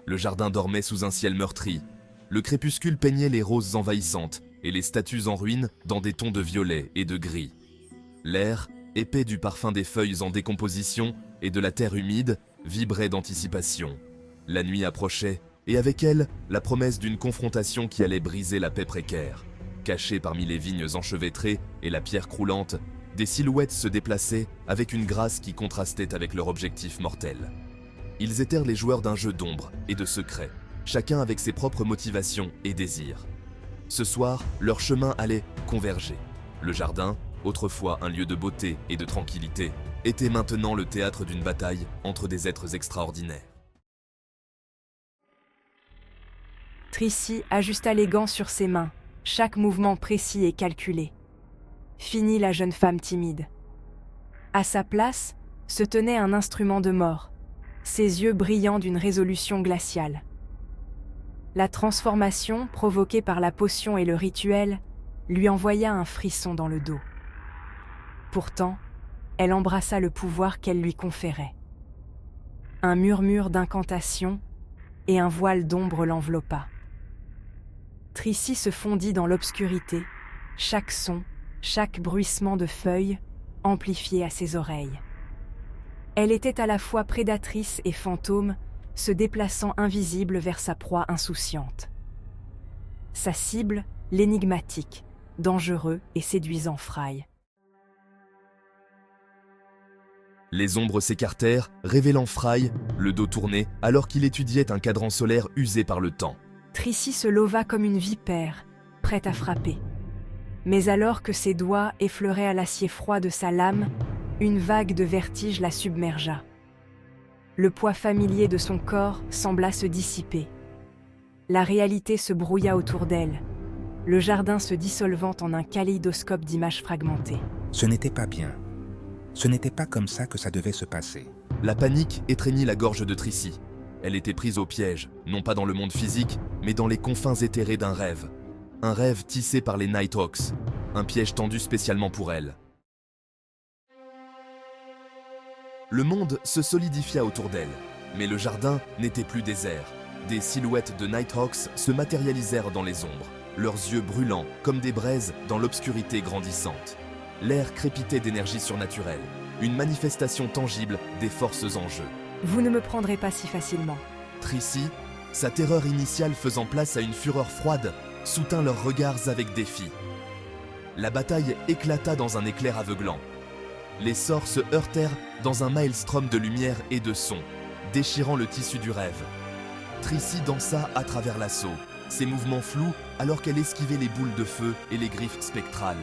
Le jardin dormait sous un ciel meurtri. Le crépuscule peignait les roses envahissantes et les statues en ruine dans des tons de violet et de gris. L'air, épais du parfum des feuilles en décomposition et de la terre humide, vibrait d'anticipation. La nuit approchait, et avec elle, la promesse d'une confrontation qui allait briser la paix précaire. Cachées parmi les vignes enchevêtrées et la pierre croulante, des silhouettes se déplaçaient avec une grâce qui contrastait avec leur objectif mortel. Ils étaient les joueurs d'un jeu d'ombre et de secrets, chacun avec ses propres motivations et désirs. Ce soir, leur chemin allait converger. Le jardin, autrefois un lieu de beauté et de tranquillité, était maintenant le théâtre d'une bataille entre des êtres extraordinaires. Tricy ajusta les gants sur ses mains, chaque mouvement précis et calculé. Fini la jeune femme timide. À sa place, se tenait un instrument de mort, ses yeux brillants d'une résolution glaciale. La transformation, provoquée par la potion et le rituel, lui envoya un frisson dans le dos. Pourtant, elle embrassa le pouvoir qu'elle lui conférait. Un murmure d'incantation et un voile d'ombre l'enveloppa. Tricy se fondit dans l'obscurité, chaque son, chaque bruissement de feuilles, amplifié à ses oreilles. Elle était à la fois prédatrice et fantôme, se déplaçant invisible vers sa proie insouciante. Sa cible, l'énigmatique, dangereux et séduisant Fry. Les ombres s'écartèrent, révélant Fry, le dos tourné, alors qu'il étudiait un cadran solaire usé par le temps. Tricy se leva comme une vipère, prête à frapper. Mais alors que ses doigts effleuraient à l'acier froid de sa lame, une vague de vertige la submergea. Le poids familier de son corps sembla se dissiper. La réalité se brouilla autour d'elle, le jardin se dissolvant en un kaléidoscope d'images fragmentées. Ce n'était pas bien. Ce n'était pas comme ça que ça devait se passer. La panique étreignit la gorge de Tricy. Elle était prise au piège, non pas dans le monde physique, mais dans les confins éthérés d'un rêve. Un rêve tissé par les Nighthawks, un piège tendu spécialement pour elle. Le monde se solidifia autour d'elle, mais le jardin n'était plus désert. Des silhouettes de Nighthawks se matérialisèrent dans les ombres, leurs yeux brûlants comme des braises dans l'obscurité grandissante. L'air crépitait d'énergie surnaturelle, une manifestation tangible des forces en jeu. Vous ne me prendrez pas si facilement. Tricy, sa terreur initiale faisant place à une fureur froide, soutint leurs regards avec défi. La bataille éclata dans un éclair aveuglant. Les sorts se heurtèrent dans un maelstrom de lumière et de son, déchirant le tissu du rêve. Tricy dansa à travers l'assaut, ses mouvements flous alors qu'elle esquivait les boules de feu et les griffes spectrales.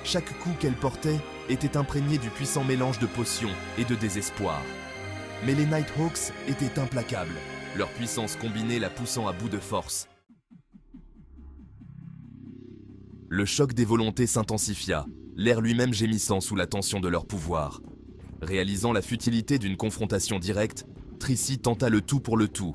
Chaque coup qu'elle portait était imprégné du puissant mélange de potions et de désespoir. Mais les Nighthawks étaient implacables, leur puissance combinée la poussant à bout de force. Le choc des volontés s'intensifia, l'air lui-même gémissant sous la tension de leur pouvoir. Réalisant la futilité d'une confrontation directe, Tricy tenta le tout pour le tout.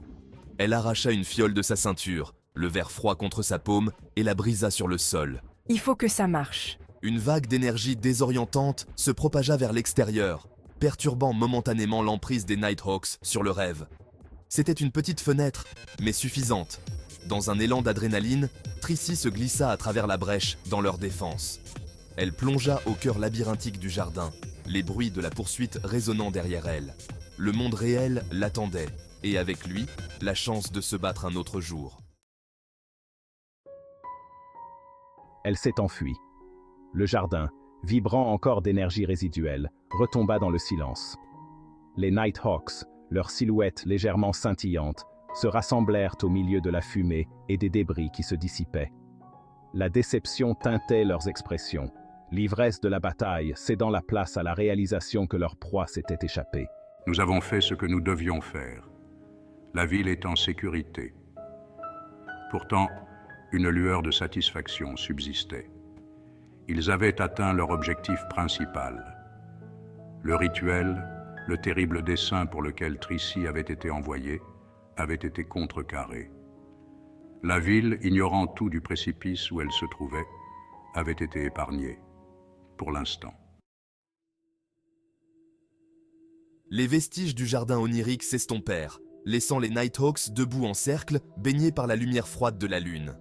Elle arracha une fiole de sa ceinture, le verre froid contre sa paume et la brisa sur le sol. Il faut que ça marche. Une vague d'énergie désorientante se propagea vers l'extérieur, perturbant momentanément l'emprise des Nighthawks sur le rêve. C'était une petite fenêtre, mais suffisante. Dans un élan d'adrénaline, Tricy se glissa à travers la brèche dans leur défense. Elle plongea au cœur labyrinthique du jardin, les bruits de la poursuite résonnant derrière elle. Le monde réel l'attendait, et avec lui, la chance de se battre un autre jour. Elle s'est enfuie. Le jardin, vibrant encore d'énergie résiduelle, retomba dans le silence. Les Nighthawks, leurs silhouettes légèrement scintillantes, se rassemblèrent au milieu de la fumée et des débris qui se dissipaient. La déception teintait leurs expressions, l'ivresse de la bataille cédant la place à la réalisation que leur proie s'était échappée. Nous avons fait ce que nous devions faire. La ville est en sécurité. Pourtant, une lueur de satisfaction subsistait. Ils avaient atteint leur objectif principal. Le rituel, le terrible dessein pour lequel Tricy avait été envoyée, avait été contrecarré. La ville, ignorant tout du précipice où elle se trouvait, avait été épargnée, pour l'instant. Les vestiges du jardin onirique s'estompèrent, laissant les Nighthawks debout en cercle, baignés par la lumière froide de la lune.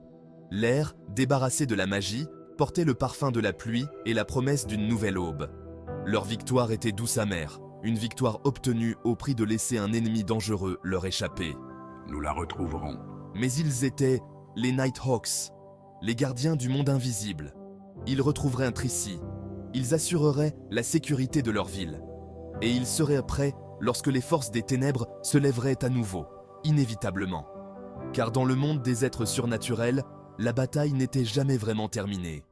L'air, débarrassé de la magie, portait le parfum de la pluie et la promesse d'une nouvelle aube. Leur victoire était douce amère, une victoire obtenue au prix de laisser un ennemi dangereux leur échapper. Nous la retrouverons. Mais ils étaient les Nighthawks, les gardiens du monde invisible. Ils retrouveraient un Tracy, ils assureraient la sécurité de leur ville. Et ils seraient prêts lorsque les forces des ténèbres se lèveraient à nouveau, inévitablement. Car dans le monde des êtres surnaturels, la bataille n'était jamais vraiment terminée.